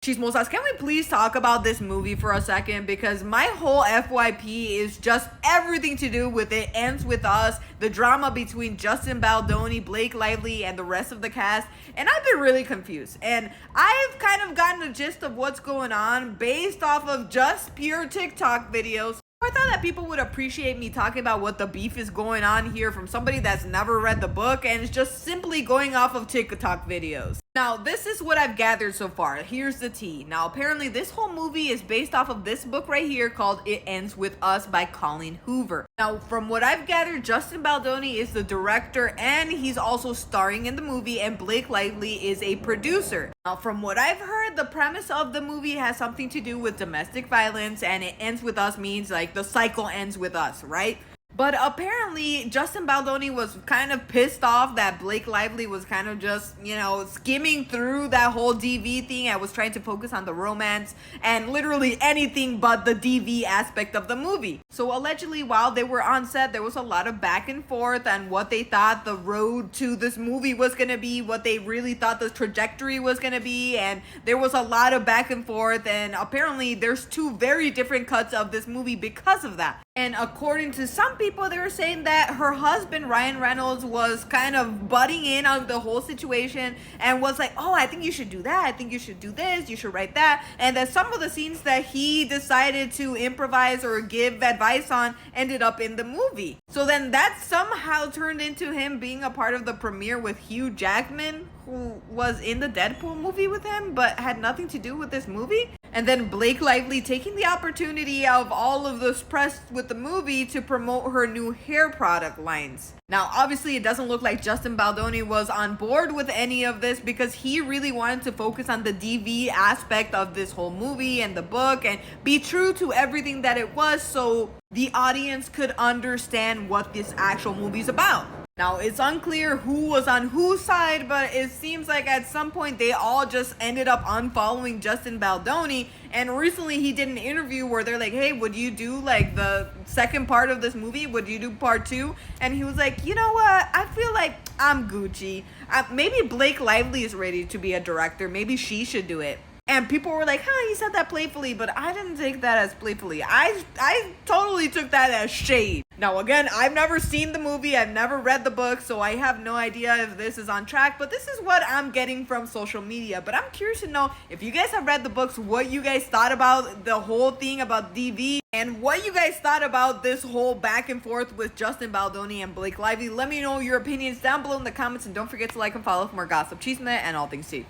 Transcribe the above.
Chismosas, can we please talk about this movie for a second? Because my whole FYP is just everything to do with It Ends With Us, the drama between Justin Baldoni, Blake Lively, and the rest of the cast. And I've been really confused. And I've kind of gotten the gist of what's going on based off of just pure TikTok videos. I thought that people would appreciate me talking about what the beef is going on here from somebody that's never read the book and is just simply going off of TikTok videos. Now, this is what I've gathered so far. Here's the tea. Now, apparently this whole movie is based off of this book right here called It Ends With Us by Colleen Hoover. Now, from what I've gathered, Justin Baldoni is the director and he's also starring in the movie, and Blake Lively is a producer. Now, from what I've heard, the premise of the movie has something to do with domestic violence, and it ends with us means like the cycle ends with us, right? But apparently, Justin Baldoni was kind of pissed off that Blake Lively was kind of just, skimming through that whole DV thing and was trying to focus on the romance and literally anything but the DV aspect of the movie. So allegedly, while they were on set, there was a lot of back and forth on what they thought the road to this movie was going to be, what they really thought the trajectory was going to be, and there was a lot of back and forth, and apparently there's two very different cuts of this movie because of that. And according to some people, they were saying that her husband, Ryan Reynolds, was kind of butting in on the whole situation and was like, oh, I think you should do that. I think you should do this. You should write that. And that some of the scenes that he decided to improvise or give advice on ended up in the movie. So then that somehow turned into him being a part of the premiere with Hugh Jackman, who was in the Deadpool movie with him, but had nothing to do with this movie. And then Blake Lively taking the opportunity of all of this press with the movie to promote her new hair product lines. Now, obviously, it doesn't look like Justin Baldoni was on board with any of this because he really wanted to focus on the DV aspect of this whole movie and the book and be true to everything that it was so the audience could understand what this actual movie's about. Now, it's unclear who was on whose side, but it seems like at some point they all just ended up unfollowing Justin Baldoni. And recently he did an interview where they're like, hey, would you do like the second part of this movie? Would you do part 2? And he was like, you know what? I feel like I'm Gucci. Maybe Blake Lively is ready to be a director. Maybe she should do it. And people were like, he said that playfully, but I didn't take that as playfully. I totally took that as shade. Now, again, I've never seen the movie. I've never read the book, so I have no idea if this is on track. But this is what I'm getting from social media. But I'm curious to know if you guys have read the books, what you guys thought about the whole thing about DV, and what you guys thought about this whole back and forth with Justin Baldoni and Blake Lively. Let me know your opinions down below in the comments, and don't forget to like and follow for more gossip, chisme, and all things tea.